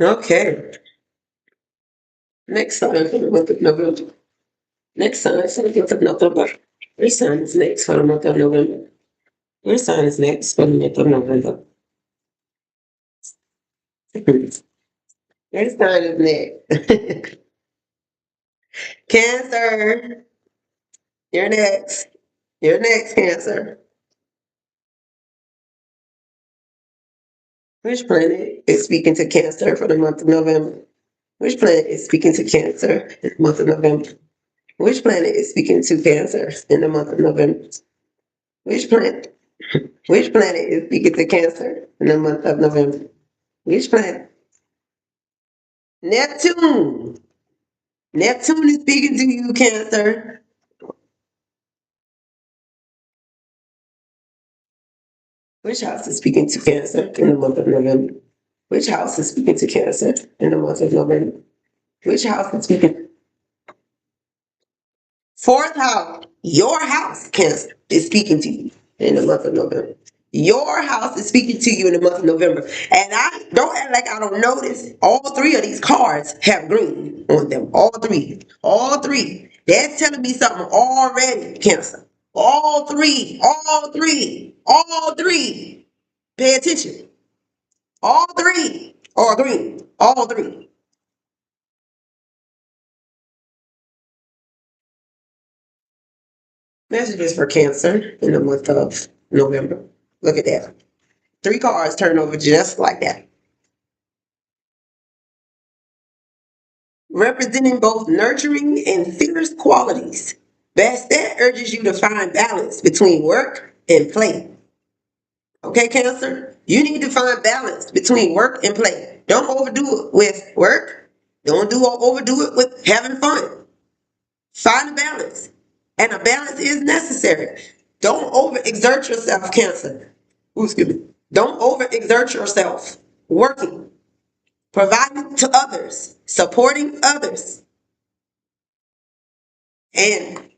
Okay. Next sign for the month of November. Next sign for the month of November. Your sign is next for the month of November. Your sign is next for the month of November. Your sign is next. Cancer. You're next. You're next, Cancer. Which planet is speaking to Cancer for the month of November? Which planet is speaking to Cancer in the month of November? Which planet is speaking to Cancer in the month of November? Which planet? Which planet is speaking to Cancer in the month of November? Which planet? Neptune. Neptune is speaking to you, Cancer. Which house is speaking to Cancer in the month of November? Which house is speaking to Cancer in the month of November? Which house is speaking? Fourth house. Your house, Cancer, is speaking to you in the month of November. Your house is speaking to you in the month of November. And I don't act like I don't notice. All three of these cards have green on them. All three. All three. That's telling me something already, Cancer. All three. All three. All three. Pay attention. All three are green. All three. Messages for Cancer in the month of November. Look at that. Three cards turn over just like that. Representing both nurturing and fierce qualities. Bastet urges you to find balance between work and play. Okay, Cancer? You need to find balance between work and play. Don't overdo it with work. Don't overdo it with having fun. Find a balance. And a balance is necessary. Don't overexert yourself, Cancer. Ooh, excuse me. Don't overexert yourself working, providing to others, supporting others. And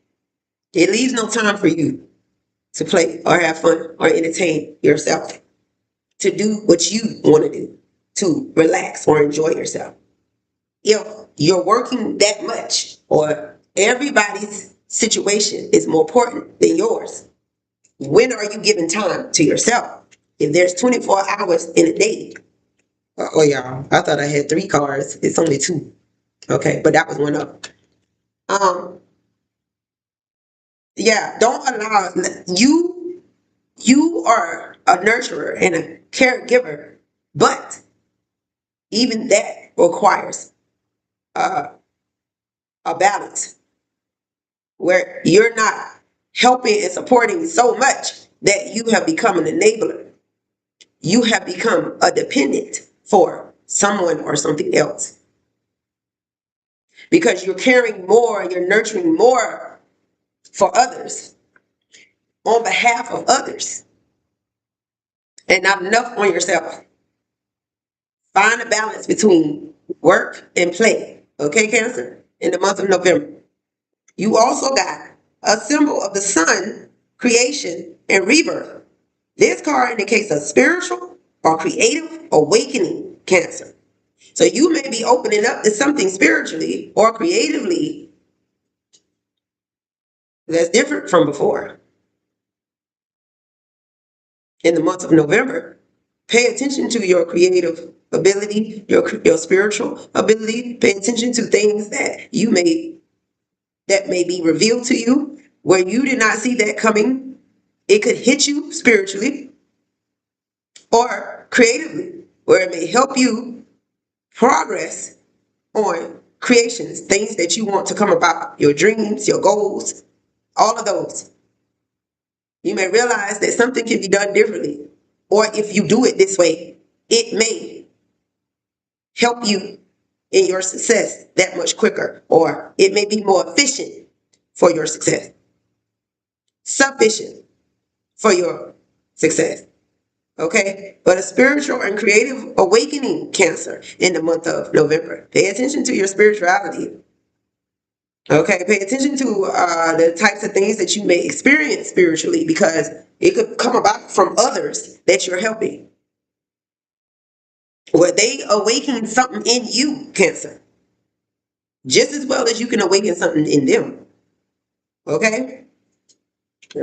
it leaves no time for you to play or have fun or entertain yourself, to do what you want to do, to relax or enjoy yourself. If you're working that much or everybody's situation is more important than yours, when are you giving time to yourself? If there's 24 hours in a day, oh, y'all, I thought I had three cards. It's only two. Okay, but that was one of them. Um, yeah, don't allow you are a nurturer and a caregiver, but even that requires uh, a balance where you're not helping and supporting so much that you have become an enabler. You have become a dependent for someone or something else because you're caring more, you're nurturing more for others on behalf of others and not enough on yourself. Find a balance between work and play. Okay, Cancer? In the month of November. You also got a symbol of the sun, creation, and rebirth. This card indicates a spiritual or creative awakening, Cancer. So you may be opening up to something spiritually or creatively that's different from before. In the month of November, pay attention to your creative ability, your spiritual ability. Pay attention to things that may be revealed to you where you did not see that coming. It could hit you spiritually or creatively, where it may help you progress on creations, things that you want to come about, your dreams, your goals, all of those. You may realize that something can be done differently, or if you do it this way, it may help you in your success that much quicker, or it may be more efficient for your success, sufficient for your success. Okay, but a spiritual and creative awakening, Cancer, in the month of November. Pay attention to your spirituality. Okay, pay attention to the types of things that you may experience spiritually because it could come about from others that you're helping. Well, they awaken something in you, Cancer, just as well as you can awaken something in them. Okay?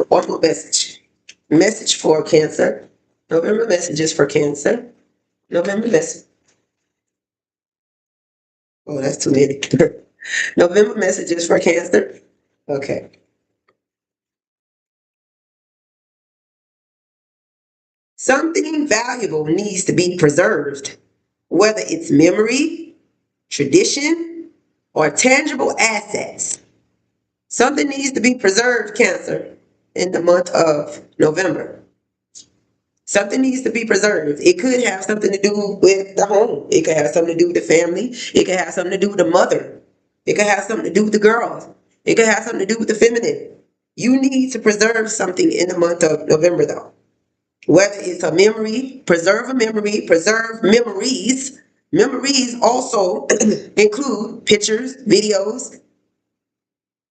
One more message. Message for Cancer. November messages for Cancer. November message. Oh, that's too many. November messages for Cancer. Okay. Something valuable needs to be preserved, whether it's memory, tradition, or tangible assets. Something needs to be preserved, Cancer, in the month of November. Something needs to be preserved. It could have something to do with the home. It could have something to do with the family. It could have something to do with the mother. It could have something to do with the girls. It could have something to do with the feminine. You need to preserve something in the month of November, though. Whether it's a memory, preserve a memory, preserve memories. Memories also include pictures, videos,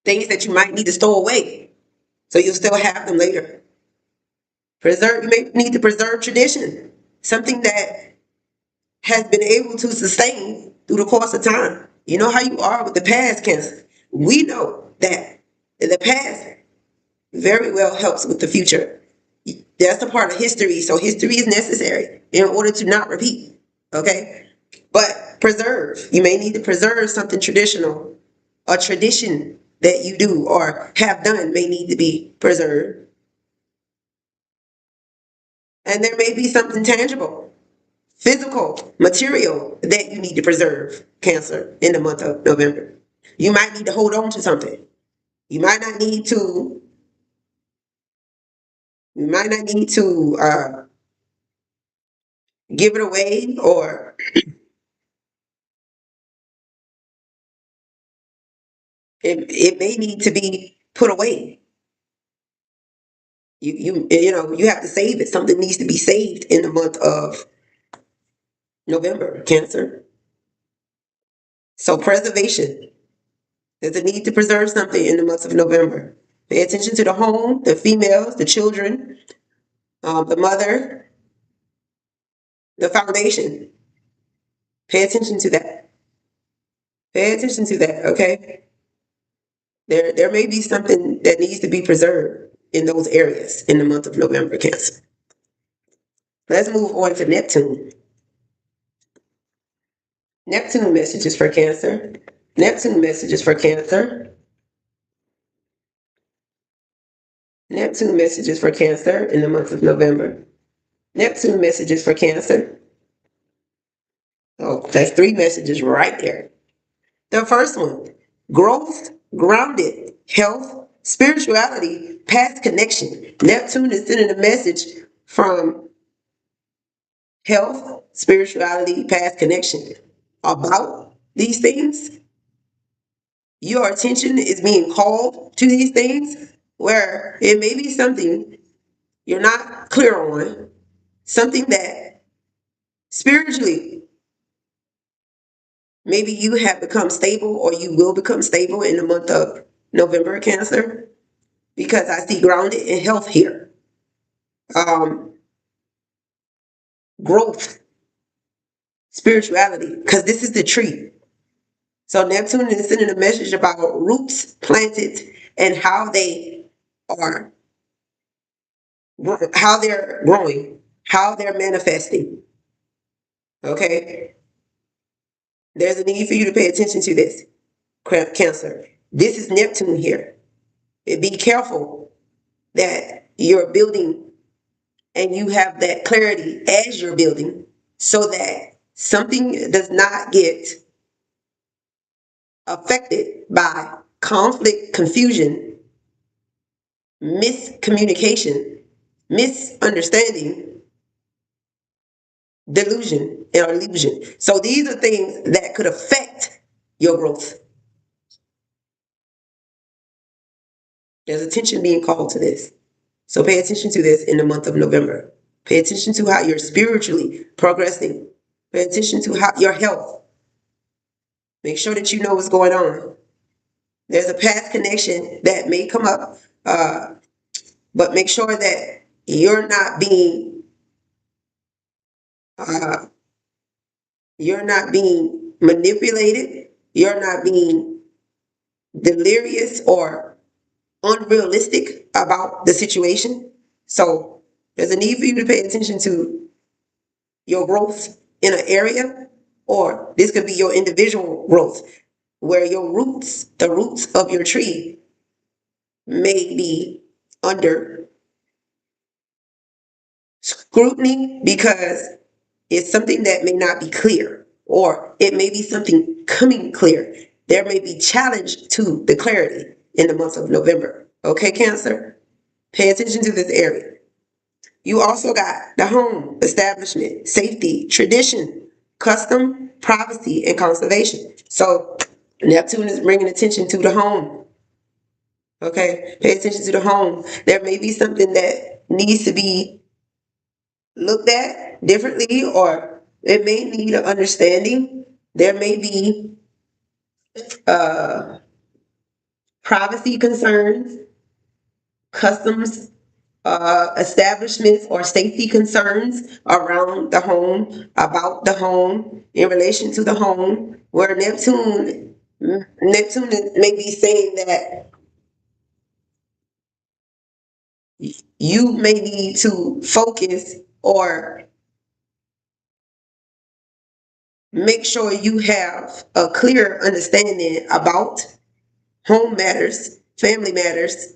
things that you might need to store away so you'll still have them later. Preserve, you may need to preserve tradition, something that has been able to sustain through the course of time. You know how you are with the past, Cancer. We know that the past very well helps with the future. That's a part of history, so history is necessary in order to not repeat. Okay? But preserve. You may need to preserve something traditional. A tradition that you do or have done may need to be preserved. And there may be something tangible, physical, material that you need to preserve, Cancer, in the month of November. You might need to hold on to something. You might not need to. You might not need to give it away, or it may need to be put away. You have to save it. Something needs to be saved in the month of November, Cancer. So preservation. There's a need to preserve something in the month of November. Pay attention to the home, the females, the children, the mother, the foundation. Pay attention to that. Pay attention to that, okay? There may be something that needs to be preserved in those areas in the month of November, Cancer. Let's move on to Neptune. Neptune messages for Cancer. Neptune messages for Cancer. Neptune messages for Cancer in the month of November. Neptune messages for Cancer. Oh, that's 3 messages right there. The first one, growth, grounded, health, spirituality, past connection. Neptune is sending a message from health, spirituality, past connection about these things. Your attention is being called to these things where it may be something you're not clear on, something that spiritually maybe you have become stable or you will become stable in the month of November, Cancer, because I see grounded in health here. Um, Growth, spirituality, because this is the tree. So Neptune is sending a message about roots planted and are how they're growing, how they're manifesting. Okay? There's a need for you to pay attention to this, Cancer. This is Neptune here. Be careful that you're building and you have that clarity as you're building so that something does not get affected by conflict, confusion, miscommunication, misunderstanding, delusion, or illusion. So these are things that could affect your growth. There's attention being called to this. So pay attention to this in the month of November. Pay attention to how you're spiritually progressing. Pay attention to how your health. Make sure that you know what's going on. There's a past connection that may come up, but make sure that you're not being You're not being manipulated. You're not being delirious or unrealistic about the situation. So there's a need for you to pay attention to your growth in an area, or this could be your individual growth, where your roots, the roots of your tree, may be under scrutiny because it's something that may not be clear, or it may be something coming clear. There may be challenge to the clarity in the month of November. Okay, Cancer? Pay attention to this area. You also got the home, establishment, safety, tradition, custom, privacy, and conservation. So Neptune is bringing attention to the home. Okay, pay attention to the home. There may be something that needs to be looked at differently, or it may need an understanding. There may be uh, privacy concerns, customs, establishments, or safety concerns around the home, about the home, in relation to the home, where Neptune may be saying that you may need to focus or make sure you have a clear understanding about home matters, family matters,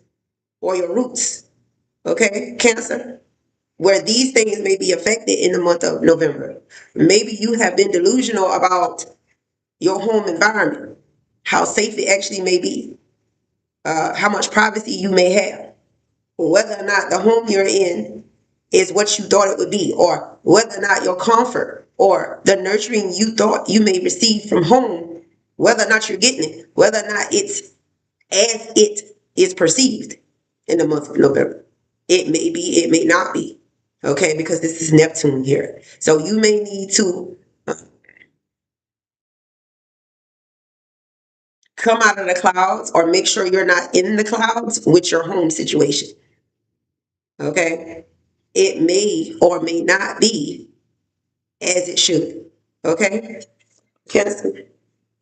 or your roots. Okay, Cancer? Where these things may be affected in the month of November. Maybe you have been delusional about your home environment, how safe it actually may be, how much privacy you may have, whether or not the home you're in is what you thought it would be, or whether or not your comfort or the nurturing you thought you may receive from home, whether or not you're getting it, whether or not it's as it is perceived in the month of November. It may be, it may not be. Okay, because this is Neptune here. So you may need to come out of the clouds, or make sure you're not in the clouds with your home situation. Okay, it may or may not be as it should. Okay, Cancer.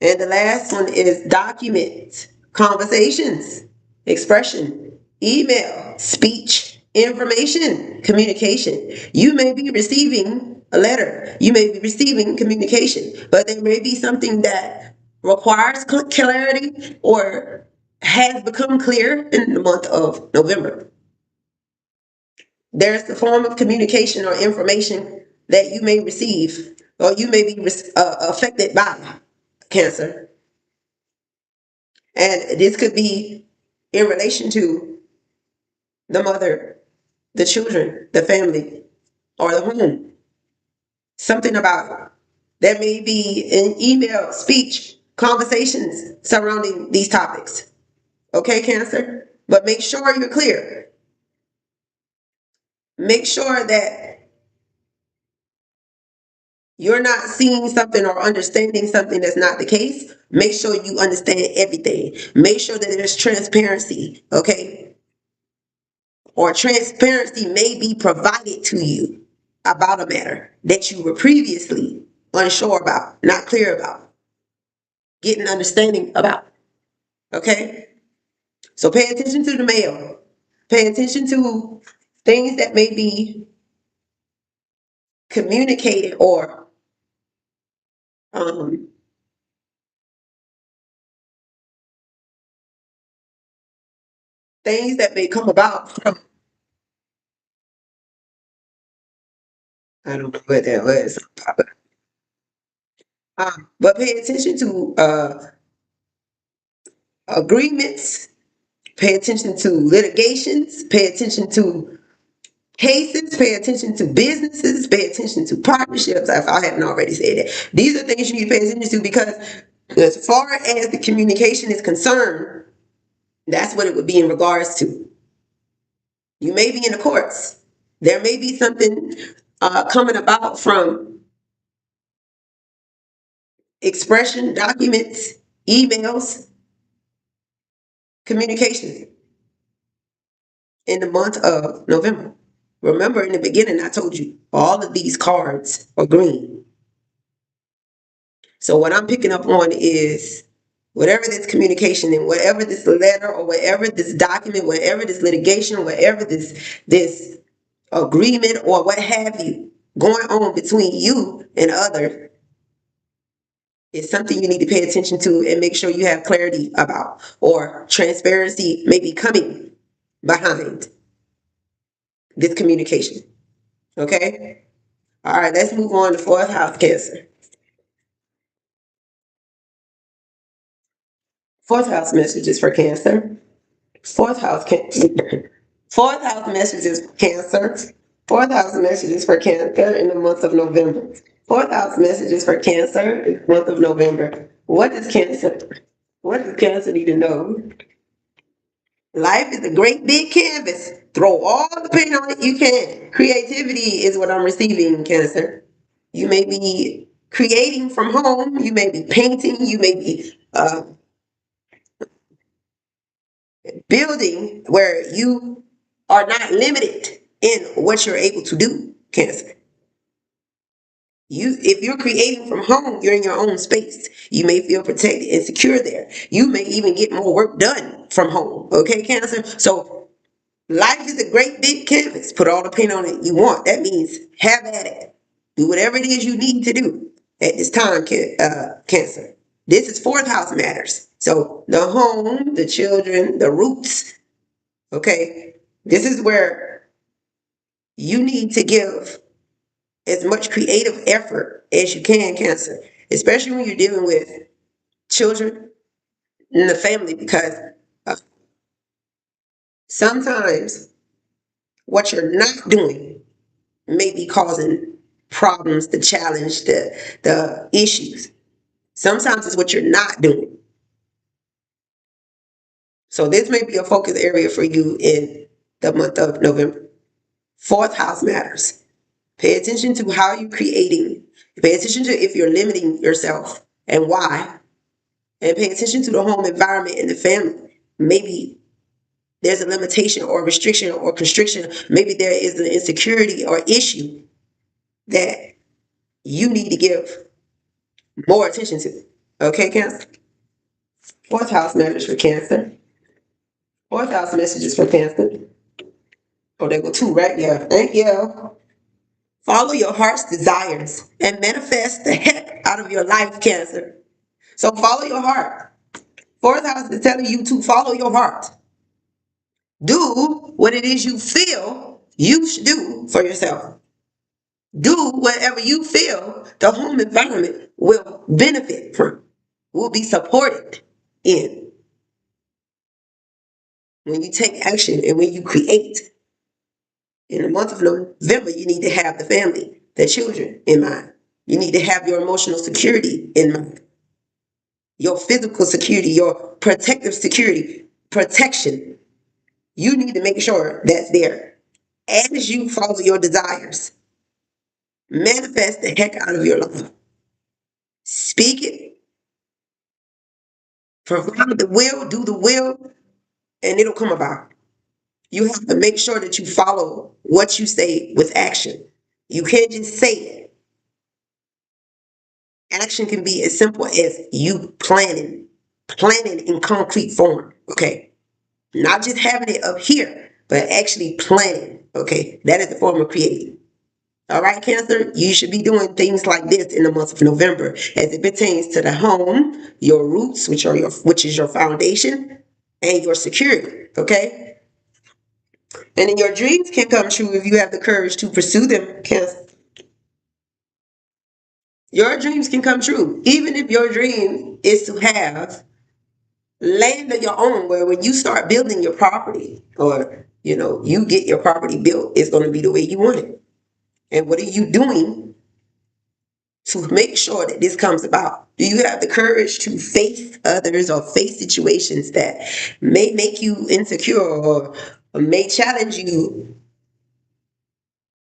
And the last one is documents, conversations, expression, email, speech, information, communication. You may be receiving a letter, you may be receiving communication, but there may be something that requires clarity or has become clear in the month of November. There's the form of communication or information that you may receive, or you may be affected by, Cancer. And this could be in relation to the mother, the children, the family, or the home. Something about there may be an email, speech, conversations surrounding these topics. Okay, Cancer? But make sure you're clear. Make sure that you're not seeing something or understanding something that's not the case. Make sure you understand everything. Make sure that there's transparency, okay? Or transparency may be provided to you about a matter that you were previously unsure about, not clear about, getting understanding about. Okay? So pay attention to the mail. Pay attention to things that may be communicated, or um, things that may come about from, I don't know what that was. But pay attention to agreements, pay attention to litigations, pay attention to cases, pay attention to businesses, pay attention to partnerships, if I haven't already said that. These are things you need to pay attention to, because as far as the communication is concerned, that's what it would be in regards to. You may be in the courts. There may be something coming about from expression, documents, emails, communication in the month of November. Remember, in the beginning, I told you all of these cards are green. So what I'm picking up on is whatever this communication and whatever this letter or whatever this document, whatever this litigation, whatever this agreement or what have you going on between you and others is something you need to pay attention to and make sure you have clarity about, or transparency may be coming behind this communication. Okay? All right, let's move on to fourth house Cancer. Fourth house messages for Cancer. Fourth house Cancer. Fourth house messages for Cancer. Fourth house messages for Cancer in the month of November. Fourth house messages for Cancer in the month of November. What does Cancer need to know? Life is a great big canvas. Throw all the paint on it you can. Creativity is what I'm receiving, Cancer. You may be creating from home. You may be painting. You may be building where you are not limited in what you're able to do, Cancer. If you're creating from home, you're in your own space. You may feel protected and secure there. You may even get more work done from home. Okay, Cancer? So life is a great big canvas. Put all the paint on it you want. That means have at it. Do whatever it is you need to do at this time, Cancer. This is fourth house matters. So the home, the children, the roots. Okay, this is where you need to give as much creative effort as you can, Cancer, especially when you're dealing with children in the family, because uh, sometimes what you're not doing may be causing problems, the challenge, the issues. Sometimes it's what you're not doing. So this may be a focus area for you in the month of November. Fourth house matters. Pay attention to how you're creating. Pay attention to if you're limiting yourself and why. And pay attention to the home environment and the family. Maybe there's a limitation or restriction or constriction. Maybe there is an insecurity or issue that you need to give more attention to. Okay, Cancer? Fourth house matters for Cancer. Fourth house messages for Cancer. Oh, there go two right there. Thank you. Follow your heart's desires and manifest the heck out of your life, Cancer. So follow your heart. Fourth house is telling you to follow your heart. Do what it is you feel you should do for yourself. Do whatever you feel the home environment will benefit from, will be supported in. When you take action and when you create, in the month of November, you need to have the family, the children in mind. You need to have your emotional security in mind, your physical security, your protective security, protection. You need to make sure that's there. As you follow your desires, manifest the heck out of your life. Speak it, provide the will, do the will, and it'll come about. You have to make sure that you follow what you say with action. You can't just say it. Action can be as simple as you planning in concrete form, okay? Not just having it up here, but actually planning, okay? That is the form of creating. All right, Cancer, you should be doing things like this in the month of November as it pertains to the home, your roots, which is your foundation, and your security, okay? And then your dreams can come true if you have the courage to pursue them, Cancer. Your dreams can come true, even if your dream is to have land of your own, where when you start building your property, or you get your property built, it's going to be the way you want it. And what are you doing to make sure that this comes about? Do you have the courage to face others or face situations that may make you insecure or may challenge you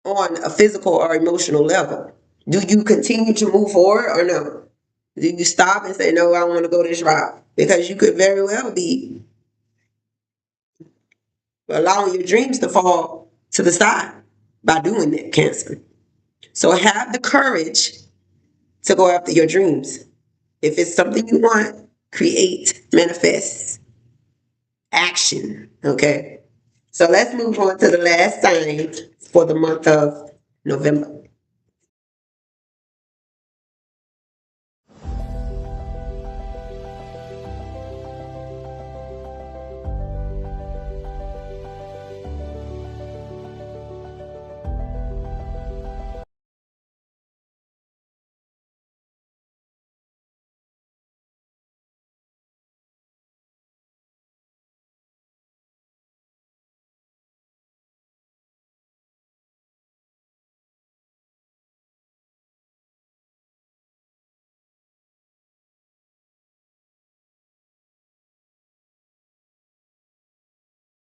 on a physical or emotional level? Do you continue to move forward or no? Do you stop and say, no, I want to go this route? Because you could very well be allowing your dreams to fall to the side by doing that, Cancer. So have the courage to go after your dreams. If it's something you want, create, manifest, action. Okay. So let's move on to the last sign for the month of November.